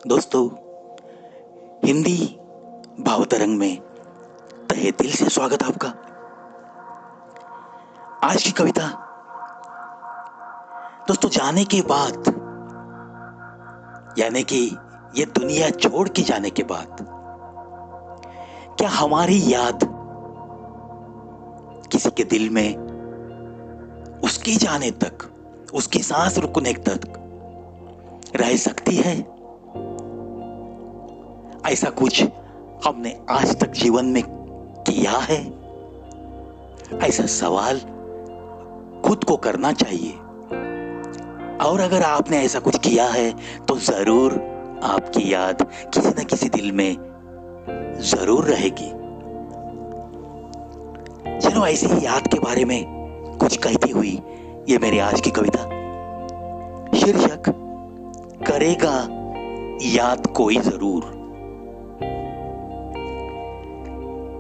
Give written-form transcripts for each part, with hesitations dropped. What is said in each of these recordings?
दोस्तों, हिंदी भावतरंग में तहे दिल से स्वागत आपका। आज की कविता दोस्तों, जाने के बाद, यानी कि ये दुनिया छोड़ के जाने के बाद, क्या हमारी याद किसी के दिल में उसके जाने तक, उसकी सांस रुकने तक रह सकती है? ऐसा कुछ हमने आज तक जीवन में किया है? ऐसा सवाल खुद को करना चाहिए। और अगर आपने ऐसा कुछ किया है तो जरूर आपकी याद किसी न किसी दिल में जरूर रहेगी। चलो, ऐसी ही याद के बारे में कुछ कहती हुई ये मेरी आज की कविता। शीर्षक, करेगा याद कोई जरूर।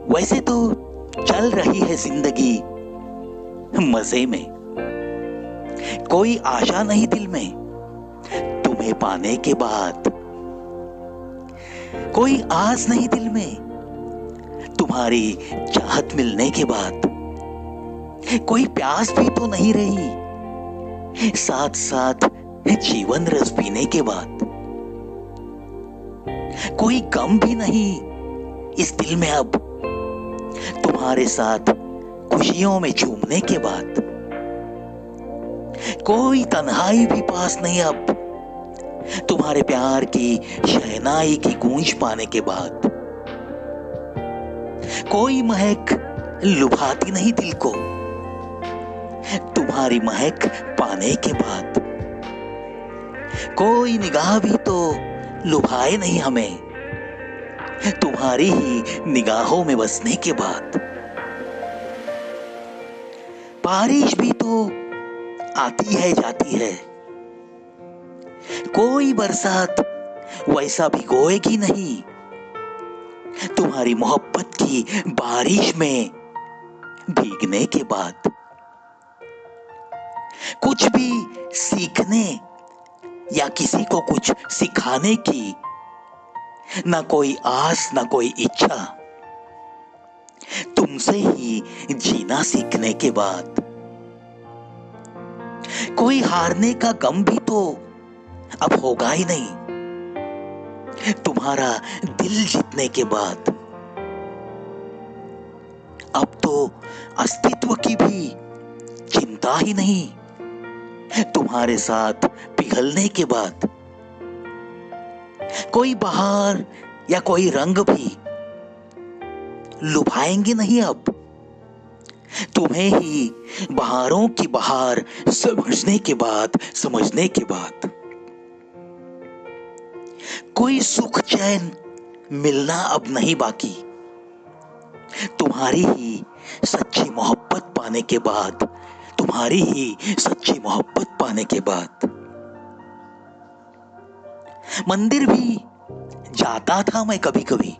वैसे तो चल रही है जिंदगी मजे में, कोई आशा नहीं दिल में तुम्हें पाने के बाद, कोई आस नहीं दिल में तुम्हारी चाहत मिलने के बाद, कोई प्यास भी तो नहीं रही साथ साथ जीवन रस पीने के बाद, कोई गम भी नहीं इस दिल में अब तुम्हारे साथ खुशियों में झूमने के बाद, कोई तन्हाई भी पास नहीं अब तुम्हारे प्यार की शहनाई की गूंज पाने के बाद, कोई महक लुभाती नहीं दिल को तुम्हारी महक पाने के बाद, कोई निगाह भी तो लुभाए नहीं हमें तुम्हारी ही निगाहों में बसने के बाद, बारिश भी तो आती है जाती है, कोई बरसात वैसा भिगोएगी नहीं तुम्हारी मोहब्बत की बारिश में भीगने के बाद, कुछ भी सीखने या किसी को कुछ सिखाने की ना कोई आस ना कोई इच्छा, तुमसे ही जीना सीखने के बाद, कोई हारने का गम भी तो अब होगा ही नहीं तुम्हारा दिल जीतने के बाद, अब तो अस्तित्व की भी चिंता ही नहीं तुम्हारे साथ पिघलने के बाद, कोई बहार या कोई रंग भी लुभाएंगे नहीं अब तुम्हें ही बहारों की बहार समझने के बाद, कोई सुख चैन मिलना अब नहीं बाकी तुम्हारी ही सच्ची मोहब्बत पाने के बाद, तुम्हारी ही सच्ची मोहब्बत पाने के बाद। मंदिर भी जाता था मैं कभी कभी,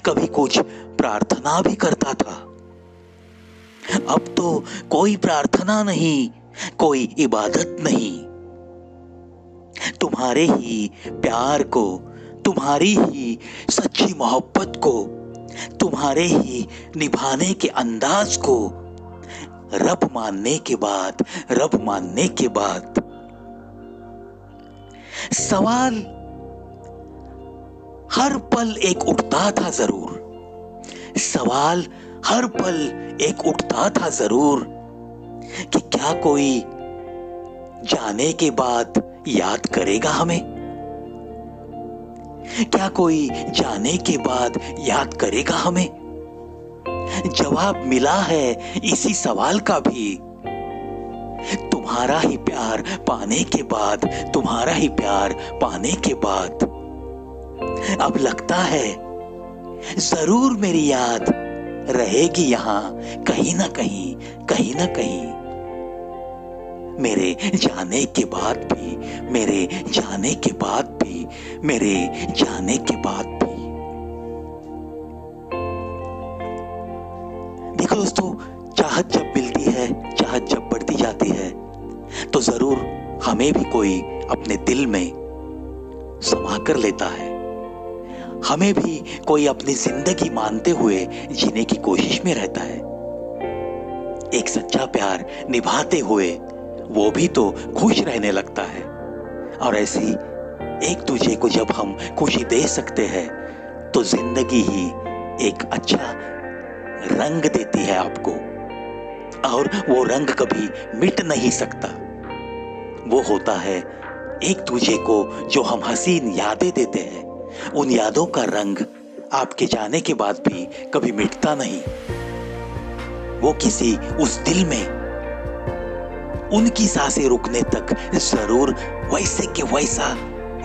कभी कुछ प्रार्थना भी करता था, अब तो कोई प्रार्थना नहीं, कोई इबादत नहीं, तुम्हारे ही प्यार को, तुम्हारी ही सच्ची मोहब्बत को, तुम्हारे ही निभाने के अंदाज को रब मानने के बाद, सवाल हर पल एक उठता था जरूर, सवाल हर पल एक उठता था जरूर कि क्या कोई जाने के बाद याद करेगा हमें, क्या कोई जाने के बाद याद करेगा हमें? जवाब मिला है इसी सवाल का भी, तुम्हारा ही प्यार पाने के बाद, तुम्हारा ही प्यार पाने के बाद। अब लगता है जरूर मेरी याद रहेगी यहाँ कहीं ना कहीं, कहीं ना कहीं, मेरे जाने के बाद भी, मेरे जाने के बाद भी, मेरे जाने के बाद भी। देखो दोस्तों, चाहत जब मिलती है, चाहत जब बढ़ती जाती है, तो जरूर हमें भी कोई अपने दिल में समा कर लेता है। हमें भी कोई अपनी जिंदगी मानते हुए जीने की कोशिश में रहता है। एक सच्चा प्यार निभाते हुए वो भी तो खुश रहने लगता है। और ऐसी एक दूजे को जब हम खुशी दे सकते हैं तो जिंदगी ही एक अच्छा रंग देती है आपको, और वो रंग कभी मिट नहीं सकता। वो होता है एक दूजे को जो हम हसीन यादें देते हैं, उन यादों का रंग आपके जाने के बाद भी कभी मिटता नहीं। वो किसी उस दिल में उनकी सांसें रुकने तक जरूर वैसे के वैसा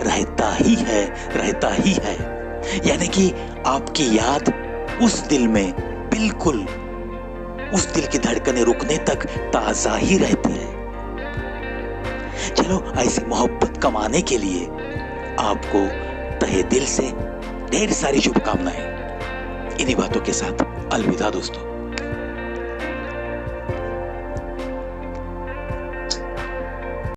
रहता ही है, रहता ही है। यानी कि आपकी याद उस दिल में बिल्कुल उस दिल की धड़कनें रुकने तक ताजा ही रहती है। चलो, ऐसी मोहब्बत कमाने के लिए आपको तहे दिल से ढेर सारी शुभकामनाएं। इन्हीं बातों के साथ अलविदा दोस्तों।